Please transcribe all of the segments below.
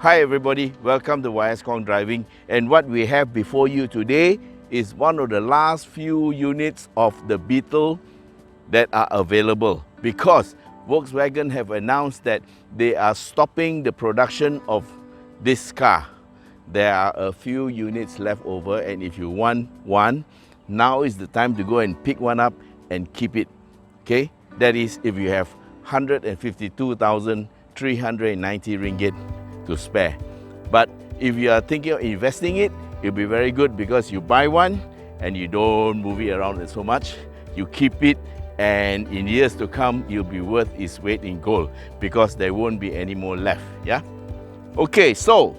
Hi everybody, welcome to Khong Driving, and what we have before you today is one of the last few units of the Beetle that are available, because Volkswagen have announced that they are stopping the production of this car. There are a few units left over, and if you want one, now is the time to go and pick one up and keep it. Okay, that is if you have 152,390 ringgit to spare. But if you are thinking of investing it, it'll be very good, because you buy one and you don't move it around so much. You keep it, and in years to come, you'll be worth its weight in gold, because there won't be any more left. Yeah. Okay, so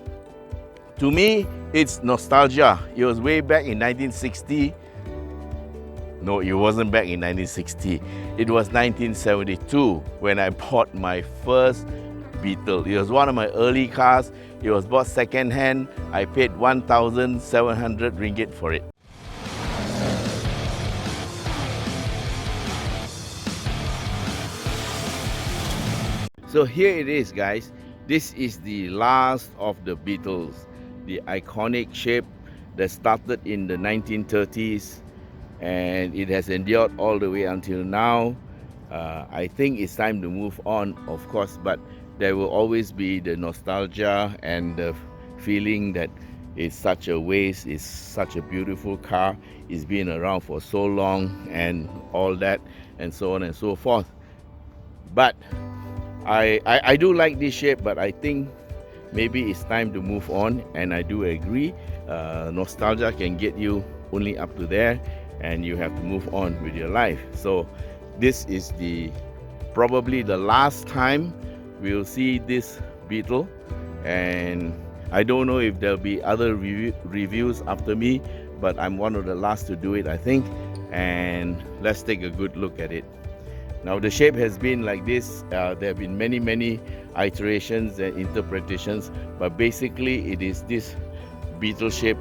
to me, it's nostalgia. It was way back in 1960. No, it wasn't back in 1960. It was 1972 when I bought my first Beetle. It was one of my early cars. It was bought second hand. I paid 1,700 ringgit for it. So here it is, guys. This is the last of the Beetles. The iconic shape that started in the 1930s, and it has endured all the way until now. I think it's time to move on, of course, but there will always be the nostalgia and the feeling that it's such a waste, it's such a beautiful car, it's been around for so long and all that, and so on and so forth. But I do like this shape, but I think maybe it's time to move on, and I do agree. Nostalgia can get you only up to there, and you have to move on with your life. So this is probably the last time we'll see this Beetle, and I don't know if there'll be other reviews after me, but I'm one of the last to do it, I think. And let's take a good look at it. Now the shape has been like this. There have been many iterations and interpretations, but basically it is this Beetle shape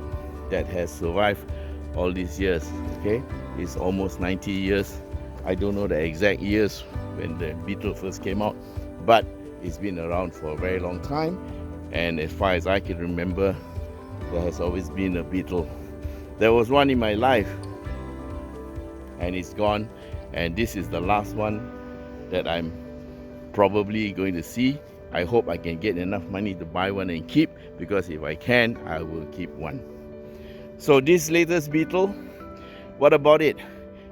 that has survived all these years. Okay, it's almost 90 years. I don't know the exact years when the Beetle first came out, but it's been around for a very long time, and as far as I can remember, there has always been a Beetle. There was one in my life, and it's gone, and this is the last one that I'm probably going to see. I hope I can get enough money to buy one and keep, because if I can, I will keep one. So this latest Beetle, what about it?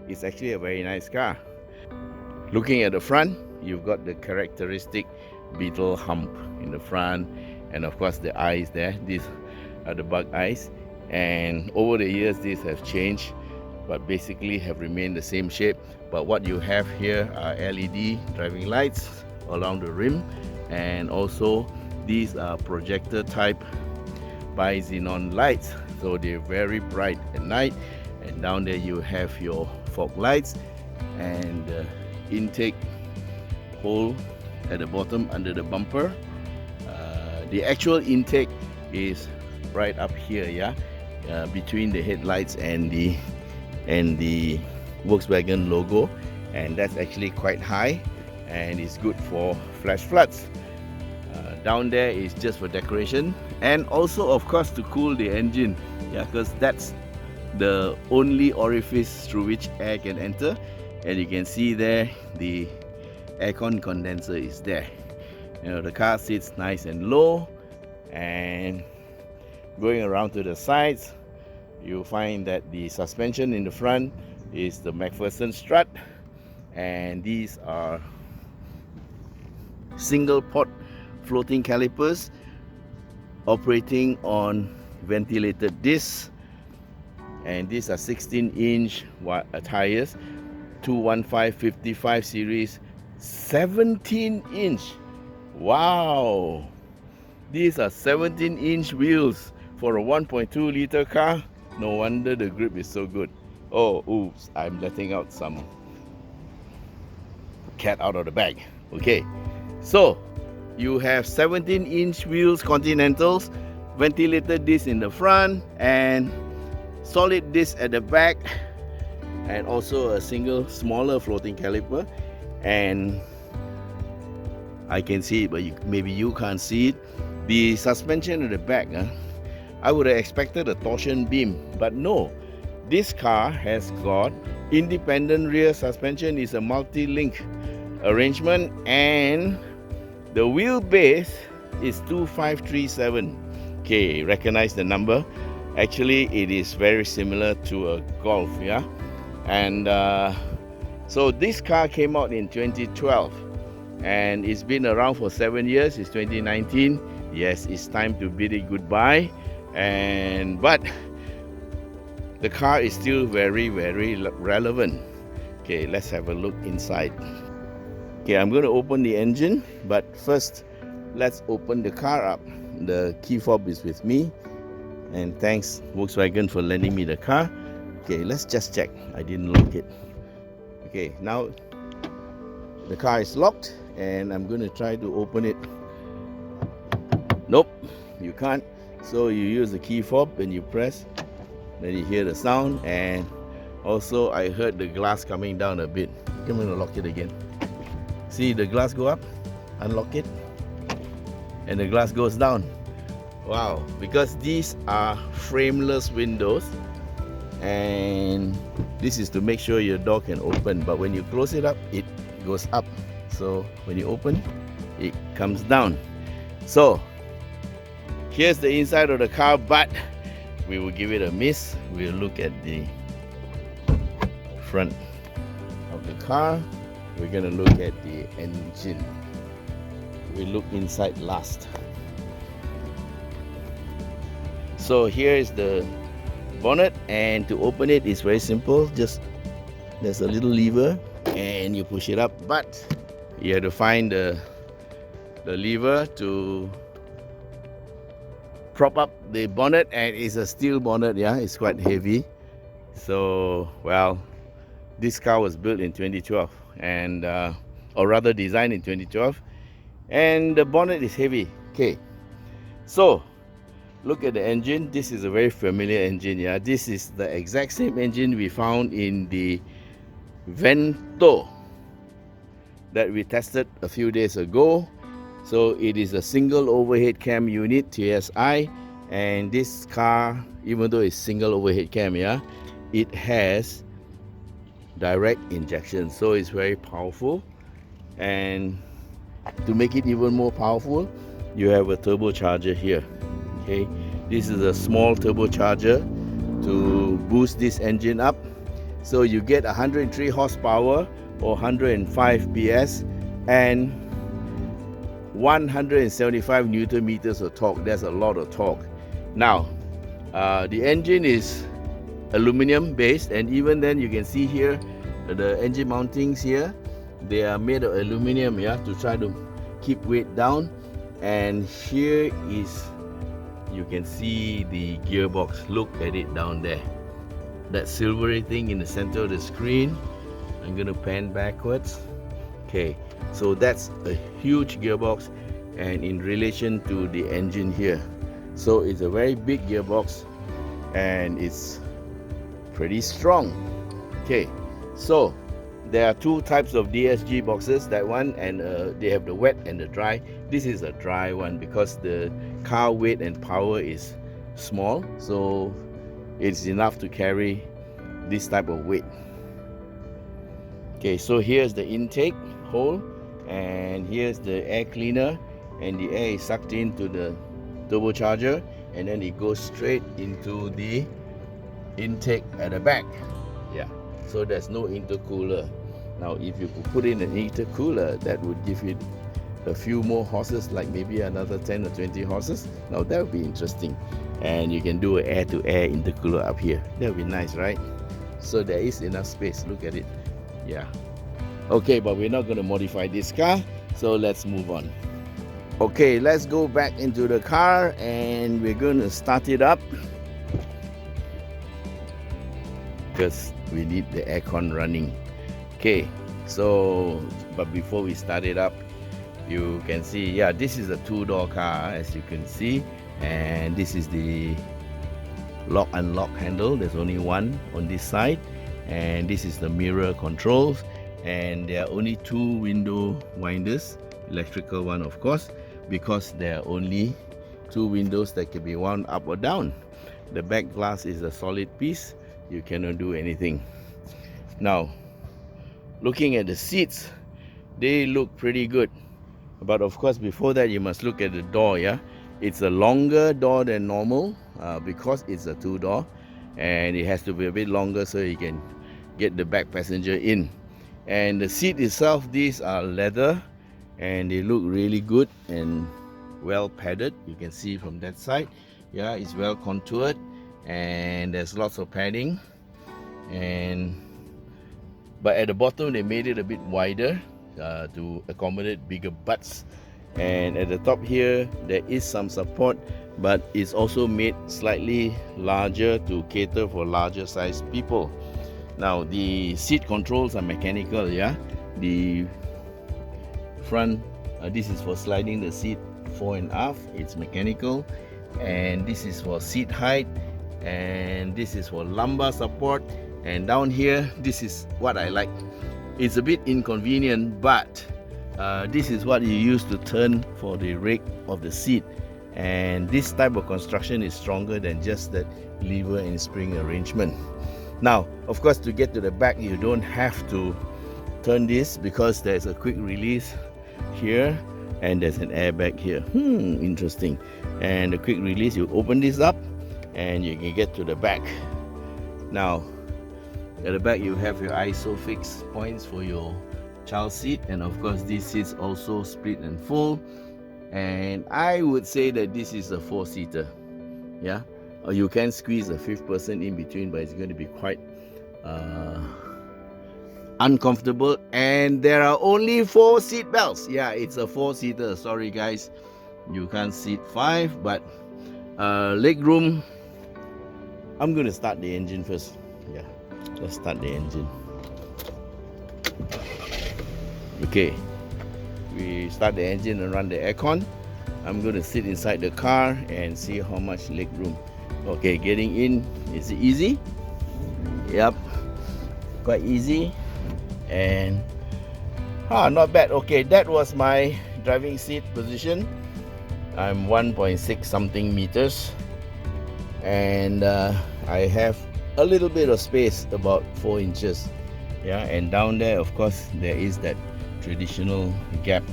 It's actually a very nice car. Looking at the front, you've got the characteristic Beetle hump in the front, and of course the eyes there. These are the bug eyes, and over the years these have changed, but basically have remained the same shape. But what you have here are LED driving lights along the rim, and also these are projector type bi-xenon lights, so they're very bright at night. And down there you have your fog lights, and intake hole at the bottom under the bumper. The actual intake is right up here, yeah, between the headlights and the Volkswagen logo, and that's actually quite high, and it's good for flash floods. Down there is just for decoration, and also of course to cool the engine, yeah, because that's the only orifice through which air can enter. And you can see there the aircon condenser is there. You know, the car sits nice and low, and going around to the sides, you'll find that the suspension in the front is the McPherson strut, and these are single port floating calipers operating on ventilated discs, and these are 16-inch tires, 215/55 series, 17-inch. Wow, these are 17-inch wheels for a 1.2 liter car. No wonder the grip is so good. Oh, oops, I'm letting out some cat out of the bag. Okay, so you have 17-inch wheels, Continentals, ventilated disc in the front, and solid disc at the back, and also a single smaller floating caliper. And I can see it, but maybe you can't see it. The suspension at the back, I would have expected a torsion beam, but no. This car has got independent rear suspension. Is a multi-link arrangement, and the wheelbase is 2537. Okay, recognize the number. Actually, it is very similar to a Golf, yeah. And so this car came out in 2012, and it's been around for 7 years. It's 2019. Yes, it's time to bid it goodbye. But the car is still very, very relevant. Okay, let's have a look inside. Okay, I'm going to open the engine, but first let's open the car up. The key fob is with me, and thanks Volkswagen for lending me the car. Okay, let's just check. I didn't lock it. Okay, now the car is locked, and I'm going to try to open it. Nope, you can't. So you use the key fob and you press, then you hear the sound. And also I heard the glass coming down a bit. I'm going to lock it again. See the glass go up, unlock it, and the glass goes down. Wow, because these are frameless windows, and this is to make sure your door can open, but when you close it up, it goes up. So when you open, it comes down. So here's the inside of the car, but we will give it a miss. We'll look at the front of the car. We're gonna look at the engine. We look inside last. So here is the bonnet, and to open it is very simple. Just there's a little lever and you push it up, but you have to find the lever to prop up the bonnet, and it's a steel bonnet. Yeah, it's quite heavy. So well, this car was built in 2012, and or rather designed in 2012, and the bonnet is heavy. Okay, so look at the engine. This is a very familiar engine. Yeah, this is the exact same engine we found in the Vento that we tested a few days ago. So it is a single overhead cam unit, TSI, and this car, even though it's single overhead cam, yeah, it has direct injection, so it's very powerful. And to make it even more powerful, you have a turbocharger here. Okay, this is a small turbocharger to boost this engine up, so you get 103 horsepower or 105 PS and 175 Newton meters of torque. That's a lot of torque. Now the engine is aluminum based, and even then you can see here the engine mountings here, they are made of aluminum, yeah, to try to keep weight down. And here is, you can see the gearbox. Look at it down there, that silvery thing in the center of the screen. I'm gonna pan backwards. Okay, so that's a huge gearbox, and in relation to the engine here, so it's a very big gearbox and it's pretty strong. Okay, so there are two types of DSG boxes, that one, and they have the wet and the dry. This is a dry one because the car weight and power is small, so it's enough to carry this type of weight. Okay, so here's the intake hole, and here's the air cleaner, and the air is sucked into the turbocharger, and then it goes straight into the intake at the back. Yeah, so there's no intercooler. Now if you could put in an intercooler, that would give it a few more horses, like maybe another 10 or 20 horses. Now that would be interesting, and you can do an air-to-air intercooler up here. That would be nice, right? So there is enough space. Look at it. Yeah. Okay, but we're not going to modify this car, so let's move on. Okay, let's go back into the car and we're going to start it up because we need the aircon running. Okay, so but before we start it up, you can see, yeah, this is a two-door car, as you can see, and this is the lock unlock handle. There's only one on this side, and this is the mirror controls, and there are only two window winders, electrical one of course, because there are only 2 windows that can be wound up or down. The back glass is a solid piece, you cannot do anything. Now, looking at the seats, they look pretty good. But of course, before that, you must look at the door, yeah? It's a longer door than normal because it's a 2-door, and it has to be a bit longer so you can get the back passenger in. And the seat itself, these are leather, and they look really good and well padded. You can see from that side, yeah, it's well contoured, and there's lots of padding. But at the bottom, they made it a bit wider to accommodate bigger butts. And at the top here, there is some support, but it's also made slightly larger to cater for larger sized people. Now, the seat controls are mechanical, yeah? The front, this is for sliding the seat fore and aft, it's mechanical. And this is for seat height, and this is for lumbar support. And down here, this is what I like. It's a bit inconvenient, but this is what you use to turn for the rake of the seat. And this type of construction is stronger than just that lever and spring arrangement. Now, of course, to get to the back, you don't have to turn this because there's a quick release here and there's an airbag here. Interesting. And the quick release, you open this up and you can get to the back. Now, at the back, you have your ISOFIX points for your child seat, and of course, these seats also split and fold. And I would say that this is a 4-seater, yeah. Or you can squeeze a 5th person in between, but it's going to be quite uncomfortable. And there are only 4 seat belts. Yeah, it's a 4-seater. Sorry, guys, you can't seat 5, but leg room. I'm going to start the engine first. Yeah. Let's start the engine. Okay, we start the engine and run the aircon. I'm going to sit inside the car and see how much leg room. Okay, getting in is easy. Yep, quite easy. And not bad. Okay, that was my driving seat position. I'm 1.6 something meters, and I have a little bit of space, about 4 inches, yeah. And down there, of course, there is that traditional gap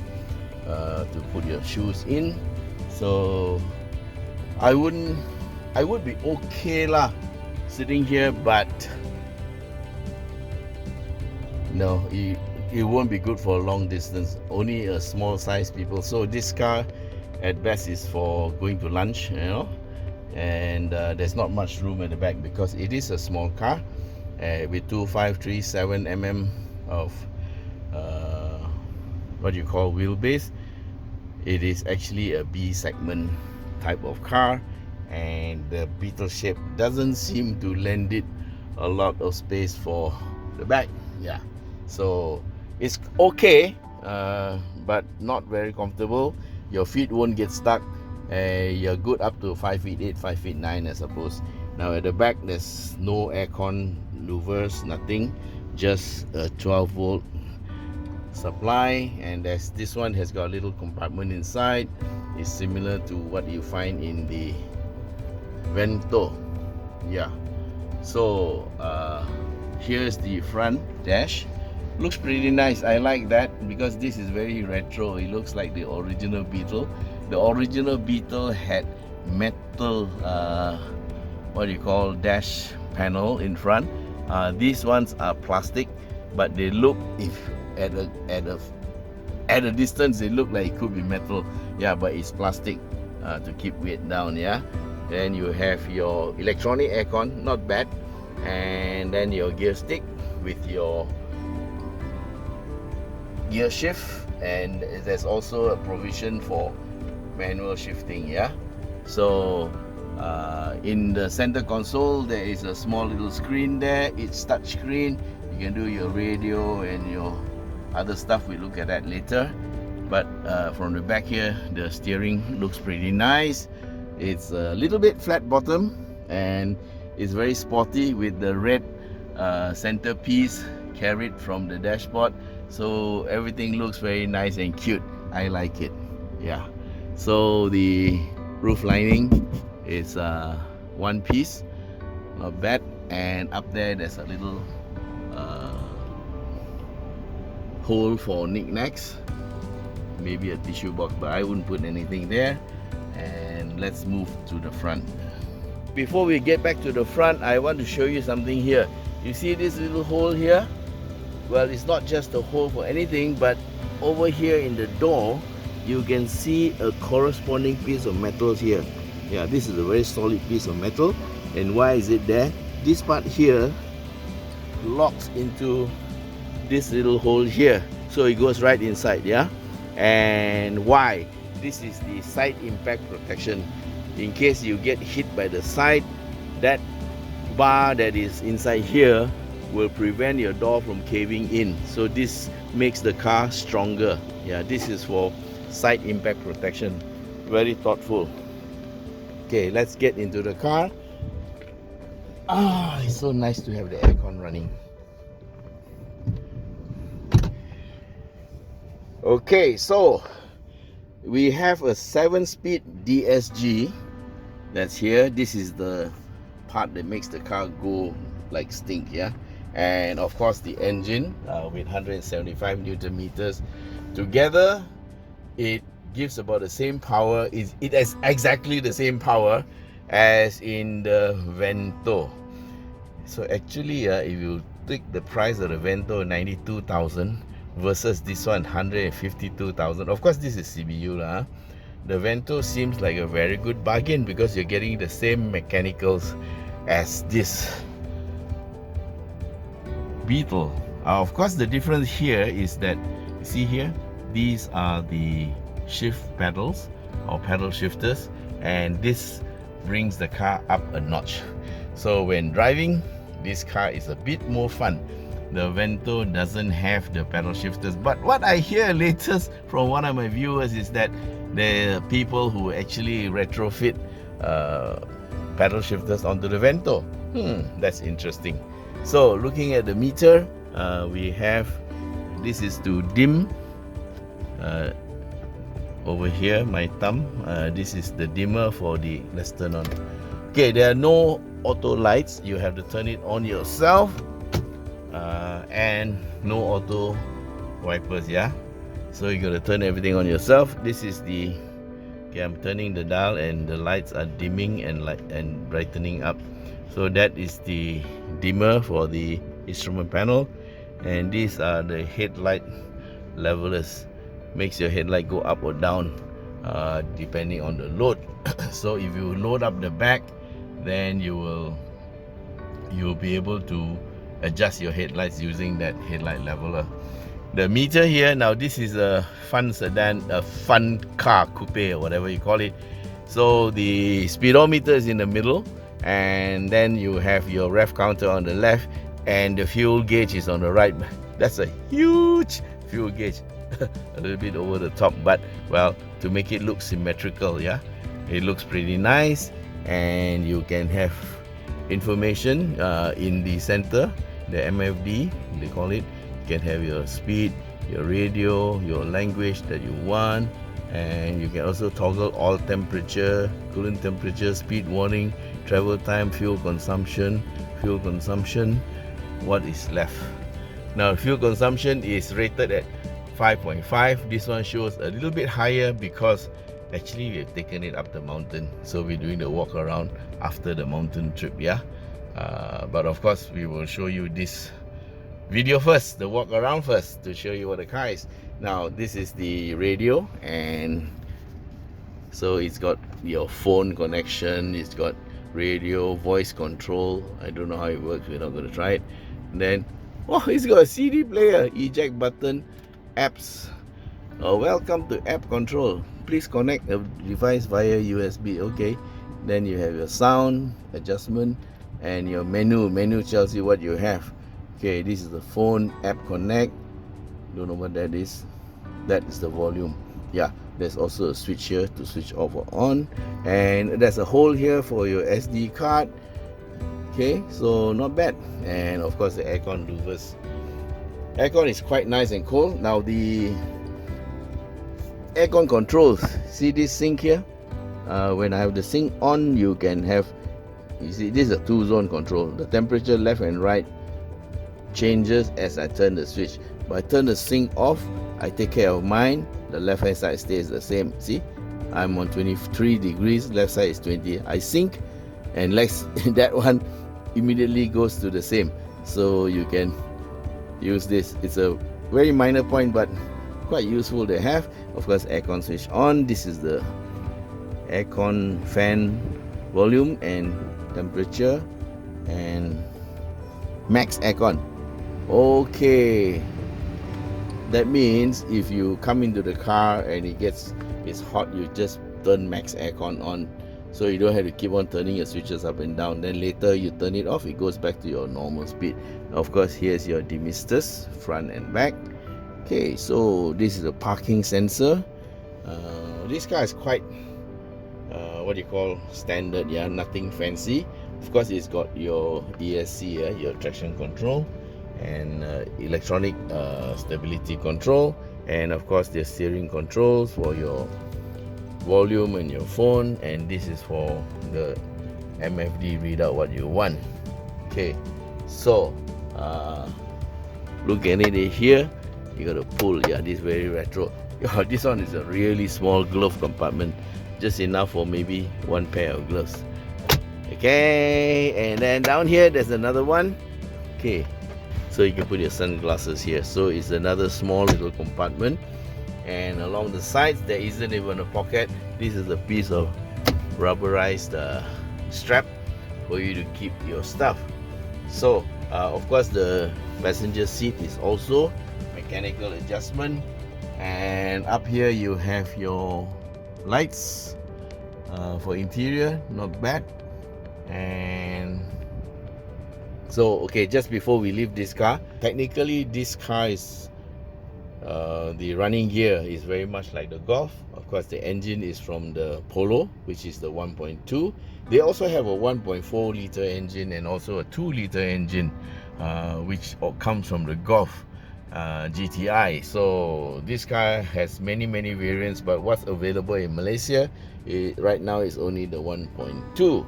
to put your shoes in. So I would be okay lah sitting here, but no, it won't be good for a long distance. Only a small size people. So this car at best is for going to lunch, you know. And there's not much room at the back because it is a small car with 2.537 mm of what you call wheelbase. It is actually a B segment type of car, and the Beetle shape doesn't seem to lend it a lot of space for the back. Yeah, so it's okay, but not very comfortable. Your feet won't get stuck. You're good up to 5 feet 8, 5 feet 9, I suppose. Now at the back, there's no aircon louvers, nothing, just a 12-volt supply. And this one has got a little compartment inside. It's similar to what you find in the Vento. Yeah. So here's the front dash. Looks pretty nice. I like that because this is very retro. It looks like the original Beetle. The original Beetle had metal, what do you call, dash panel in front. These ones are plastic, but they look, if at a distance, they look like it could be metal. Yeah, but it's plastic to keep weight down. Yeah. Then you have your electronic aircon, not bad, and then your gear stick with your gear shift, and there's also a provision for manual shifting. Yeah, so in the center console there is a small little screen there. It's touch screen. You can do your radio and your other stuff. We look at that later. But from the back here, the steering looks pretty nice. It's a little bit flat bottom, and it's very sporty with the red centerpiece carried from the dashboard. So everything looks very nice and cute. I like it. Yeah. So the Roof lining is one piece, not bad. And up there there's a little hole for knickknacks, maybe a tissue box, but I wouldn't put anything there. And let's move to the front. Before we get back to the front, I want to show you something here. You see this little hole here? Well, it's not just a hole for anything, but over here in the door you can see a corresponding piece of metal here. Yeah, this is a very solid piece of metal. And why is it there? This part here locks into this little hole here, so it goes right inside. Yeah. And why? This is the side impact protection. In case you get hit by the side, that bar that is inside here will prevent your door from caving in. So this makes the car stronger. Yeah, this is for side impact protection. Very thoughtful. Okay, let's get into the car. It's so nice to have the aircon running. Okay, so we have a 7-speed DSG that's here. This is the part that makes the car go like stink. Yeah. And of course the engine with 175 Newton meters. Together it gives about the same power. It has exactly the same power as in the Vento. So actually if you take the price of the Vento, 92,000 versus this one, 152,000. Of course this is CBU lah. The Vento seems like a very good bargain because you're getting the same mechanicals as this Beetle. Of course the difference here is that, you see here, these are the shift pedals or pedal shifters, and this brings the car up a notch. So when driving, this car is a bit more fun. The Vento doesn't have the pedal shifters, but what I hear latest from one of my viewers is that there are people who actually retrofit pedal shifters onto the Vento. That's interesting. So looking at the meter, we have, this is to dim. Over here, my thumb, this is the dimmer for the, let's turn on. Okay, there are no auto lights. You have to turn it on yourself. And no auto wipers. Yeah, so you got to turn everything on yourself. This is the, okay, I'm turning the dial and the lights are dimming and brightening up. So that is the dimmer for the instrument panel, and these are the headlight levelers. Makes your headlight go up or down depending on the load. So if you load up the back, then you'll be able to adjust your headlights using that headlight leveler. The meter here, now this is a fun sedan, a fun car, coupe or whatever you call it. So the speedometer is in the middle, and then you have your rev counter on the left, and the fuel gauge is on the right. That's a huge fuel gauge. A little bit over the top, but well, to make it look symmetrical, yeah, it looks pretty nice. And you can have information in the center, the MFD they call it. You can have your speed, your radio, your language that you want, and you can also toggle all temperature, coolant temperature, speed warning, travel time, fuel consumption. What is left now? Fuel consumption is rated at 5.5. This one shows a little bit higher because actually we've taken it up the mountain, so we're doing the walk around after the mountain trip. Yeah, but of course we will show you this video first, the walk around first, to show you what the car is. Now this is the radio, and so it's got your phone connection, it's got radio, voice control. I don't know how it works, we're not going to try it. And then, oh, it's got a CD player, eject button, apps. Welcome to app control. Please connect a device via USB. Okay, then you have your sound adjustment and your menu. Menu tells you what you have. Okay, this is the phone app connect. Don't know what that is. That is the volume. Yeah, there's also a switch here to switch off or on, and there's a hole here for your SD card. Okay, so not bad. And of course the aircon louvers. Aircon is quite nice and cold. Now the aircon controls, see this sink here, when I have the sync on, you can have, you see, this is a 2-zone control. The temperature left and right changes as I turn the switch. But I turn the sync off, I take care of mine, the left hand side stays the same. See, I'm on 23 degrees, left side is 20. I sync, and that one immediately goes to the same. So you can use this. It's a very minor point, but quite useful to have. Of course, aircon switch on. This is the aircon fan volume and temperature and max aircon. Okay, that means if you come into the car and it's hot, you just turn max aircon on, so you don't have to keep on turning your switches up and down. Then later you turn it off, it goes back to your normal speed. Of course, here's your demisters, front and back. Okay, so this is a parking sensor. This car is quite what do you call, standard, yeah, nothing fancy. Of course, it's got your ESC, your traction control, and electronic stability control, and of course the steering controls for your volume and your phone, and this is for the MFD, read out what you want. Okay, so look at it here, you got to pull. Yeah, this is very retro. This one is a really small glove compartment, just enough for maybe one pair of gloves. Okay, and then down here there's another one. Okay, so you can put your sunglasses here. So it's another small little compartment, and along the sides there isn't even a pocket. This is a piece of rubberized strap for you to keep your stuff. So of course the passenger seat is also mechanical adjustment, and up here you have your lights for interior, not bad. And so, okay, just before we leave this car, technically this car is the running gear is very much like the Golf. Of course, the engine is from the Polo, which is the 1.2. They also have a 1.4 liter engine and also a 2 liter engine, which comes from the Golf GTI. So this car has many variants, but what's available in Malaysia right now is only the 1.2.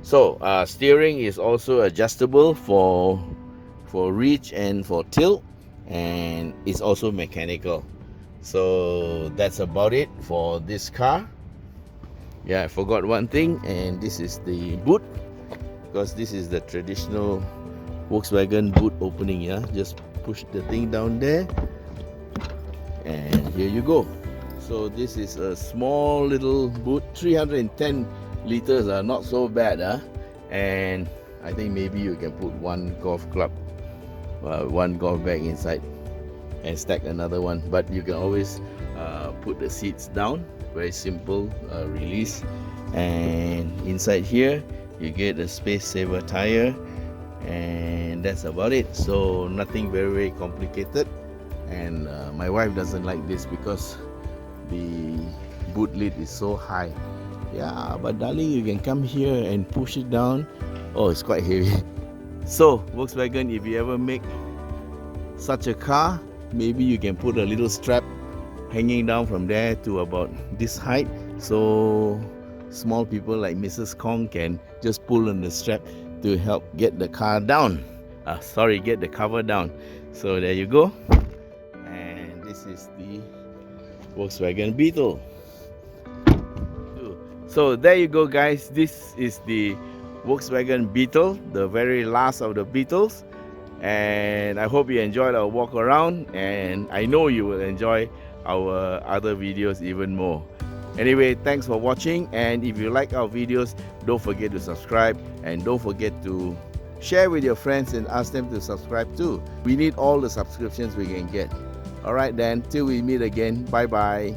So steering is also adjustable for reach and for tilt, and it's also mechanical. So that's about it for this car. Yeah, I forgot one thing, and this is the boot, because this is the traditional Volkswagen boot opening. Yeah, just push the thing down there, and here you go. So this is a small little boot, 310 liters are not so bad, and I think maybe you can put one golf club, one golf bag inside and stack another one, but you can always put the seats down. Very simple release, and inside here you get a space saver tire, and that's about it. So nothing very complicated, and my wife doesn't like this because the boot lid is so high. Yeah, but darling, you can come here and push it down. Oh, it's quite heavy. So Volkswagen, if you ever make such a car, maybe you can put a little strap hanging down from there to about this height, so small people like Mrs. Khong can just pull on the strap to help get the car down. Get the cover down. So there you go. And this is the Volkswagen Beetle. So there you go, guys. This is the Volkswagen Beetle, the very last of the Beetles. And I hope you enjoyed our walk around, and I know you will enjoy our other videos even more. Anyway, thanks for watching, and if you like our videos, don't forget to subscribe, and don't forget to share with your friends and ask them to subscribe too. We need all the subscriptions we can get. Alright then, till we meet again, bye bye.